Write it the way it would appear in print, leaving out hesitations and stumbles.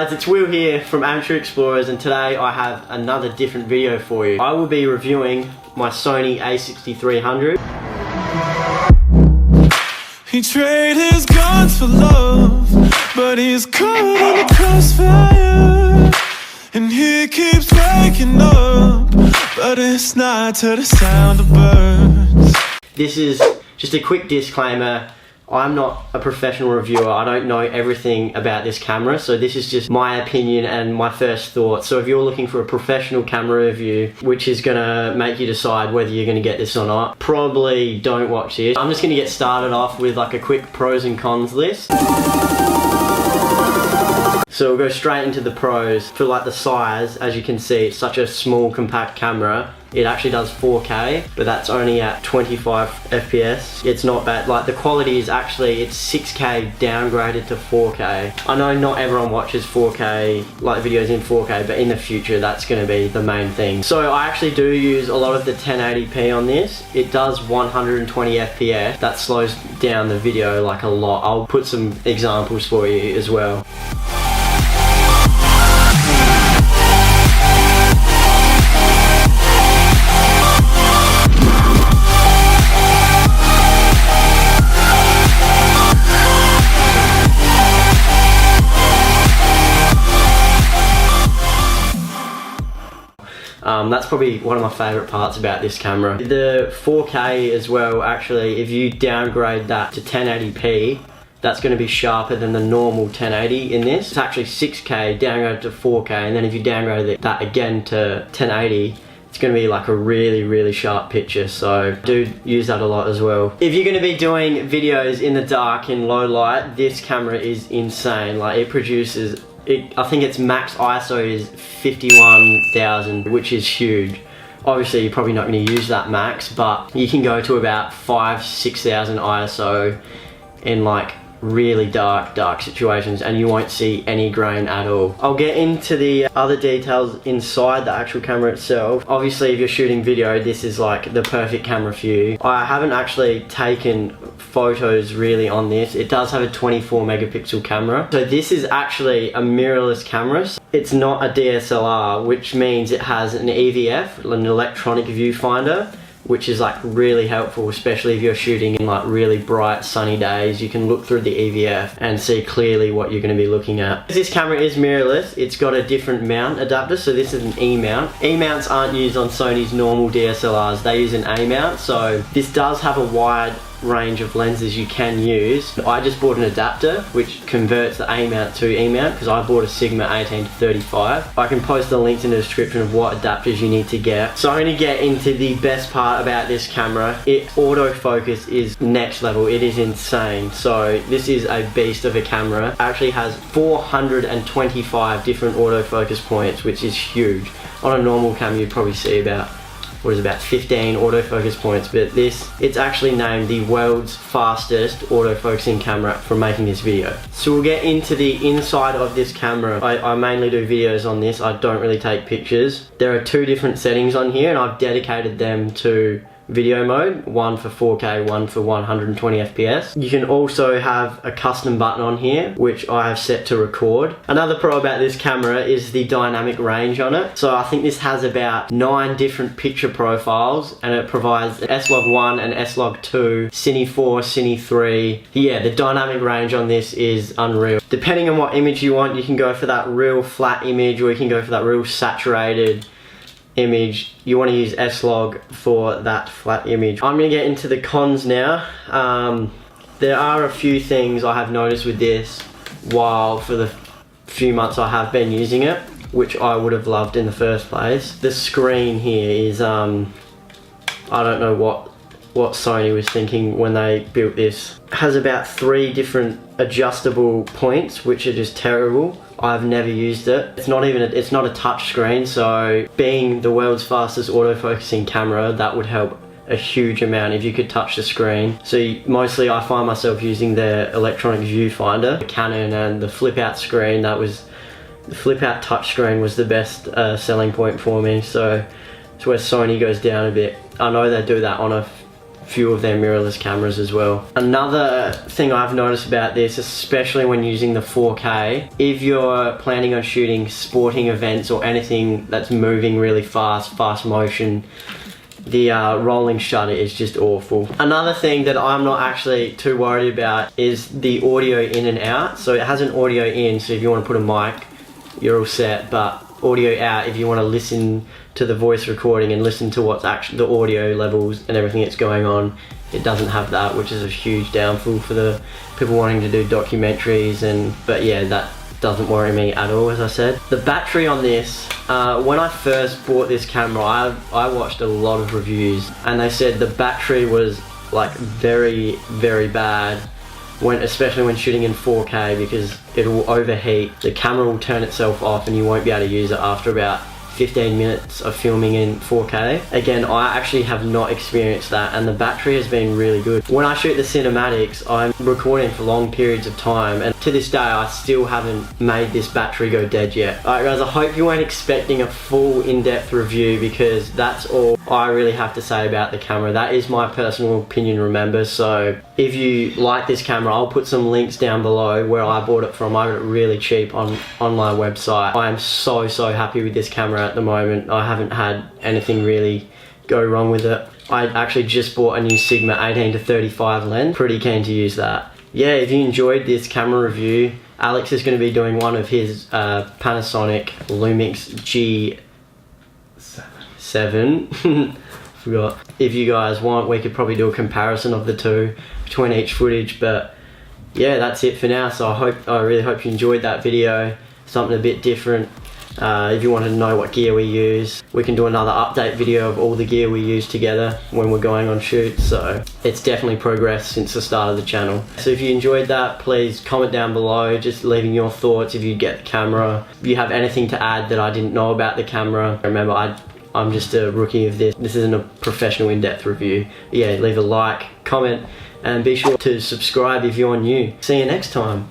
guys, it's Will here from Amateur Explorers, and today I have another different video for you. I will be reviewing my Sony A6300. He traded his guns for love, but he's caught in the crossfire, and he keeps waking up, but it's not to the sound of birds. This is just a quick disclaimer. I'm not a professional reviewer. I don't know everything about this camera, so this is just my opinion and my first thoughts. So if you're looking for a professional camera review, which is gonna make you decide whether you're gonna get this or not, probably don't watch this. I'm just gonna get started off with like a quick pros and cons list. So we'll go straight into the pros. For like the size, as you can see, it's such a small compact camera. It actually does 4K, but that's only at 25 FPS. It's not bad. Like the quality is actually, it's 6K downgraded to 4K. I know not everyone watches 4K, like videos in 4K, but in the future that's gonna be the main thing. So I actually do use a lot of the 1080p on this. It does 120 FPS. That slows down the video like a lot. I'll put some examples for you as well. That's probably one of my favourite parts about this camera. The 4K as well, actually, if you downgrade that to 1080p, that's going to be sharper than the normal 1080 in this. It's actually 6K downgraded to 4K, and then if you downgrade that again to 1080, it's going to be like a really sharp picture. So I do use that a lot as well. If you're going to be doing videos in the dark in low light, this camera is insane. Like it produces, I think its max ISO is 51,000, which is huge. Obviously you're probably not going to use that max, but you can go to about 5,000–6,000 ISO in like really dark situations and you won't see any grain at all. I'll get into the other details inside the actual camera itself. Obviously if you're shooting video, this is like the perfect camera for you. I haven't actually taken photos really on this. It does have a 24 megapixel camera. So this is actually a mirrorless camera. It's not a DSLR, which means it has an EVF, an electronic viewfinder, which is like really helpful, especially if you're shooting in like really bright sunny days. You can look through the EVF and see clearly what you're going to be looking at. This camera is mirrorless. It's got a different mount adapter, so this is an E mount. E mounts aren't used on Sony's normal DSLRs. They use an A mount, so this does have a wide range of lenses you can use. I just bought an adapter which converts the A mount to E mount because I bought a Sigma 18-35. I can post the links in the description of what adapters you need to get. So I'm going to get into the best part about this camera. Its autofocus is next level. It is insane. So this is a beast of a camera. It actually has 425 different autofocus points, which is huge. On a normal camera you'd probably see about 15 autofocus points, but it's actually named the world's fastest autofocusing camera for making this video. So we'll get into the inside of this camera. I mainly do videos on this. I don't really take pictures. There are two different settings on here and I've dedicated them to video mode, one for 4K, one for 120 FPS. You can also have a custom button on here, which I have set to record. Another pro about this camera is the dynamic range on it. So I think this has about 9 different picture profiles and it provides S-Log1 and S-Log2, Cine 4, Cine 3. Yeah, the dynamic range on this is unreal. Depending on what image you want, you can go for that real flat image or you can go for that real saturated image. You want to use S-Log for that flat image. I'm going to get into the cons now. There are a few things I have noticed with this while for the few months I have been using it, which I would have loved in the first place. The screen here is, I don't know what Sony was thinking when they built this. It has about 3 different adjustable points, which are just terrible. I've never used it. It's not a touch screen, so being the world's fastest autofocusing camera, that would help a huge amount if you could touch the screen. So mostly I find myself using the electronic viewfinder, the Canon, and the flip out screen. The flip out touch screen was the best selling point for me, so it's where Sony goes down a bit. I know they do that on a few of their mirrorless cameras as well. Another thing I've noticed about this, especially when using the 4K, if you're planning on shooting sporting events or anything that's moving really fast motion, the rolling shutter is just awful. Another thing that I'm not actually too worried about is the audio in and out. So it has an audio in, so if you want to put a mic, you're all set, but audio out if you want to listen to the voice recording and listen to what's actually the audio levels and everything that's going on. It doesn't have that, which is a huge downfall for the people wanting to do documentaries. But yeah, that doesn't worry me at all, as I said. The battery on this, when I first bought this camera, I watched a lot of reviews and they said the battery was like very bad, especially when shooting in 4K, because it will overheat, the camera will turn itself off and you won't be able to use it after about 15 minutes of filming in 4K. Again, I actually have not experienced that, and the battery has been really good. When I shoot the cinematics, I'm recording for long periods of time, and to this day I still haven't made this battery go dead yet. Alright guys, I hope you weren't expecting a full in-depth review, because that's all I really have to say about the camera. That is my personal opinion, remember, so if you like this camera, I'll put some links down below where I bought it from. I got it really cheap on my website. I am so happy with this camera at the moment. I haven't had anything really go wrong with it. I actually just bought a new Sigma 18-35 lens. Pretty keen to use that. Yeah, if you enjoyed this camera review, Alex is going to be doing one of his Panasonic Lumix G7. Forgot. If you guys want, we could probably do a comparison of the two between each footage, but yeah, that's it for now. So I really hope you enjoyed that video, something a bit different. If you wanted to know what gear we use, we can do another update video of all the gear we use together when we're going on shoots. So it's definitely progressed since the start of the channel. So if you enjoyed that, please comment down below, just leaving your thoughts if you get the camera. If you have anything to add that I didn't know about the camera, remember I'm just a rookie of this. This isn't a professional in-depth review. Yeah, leave a like, comment, and be sure to subscribe if you're new. See you next time.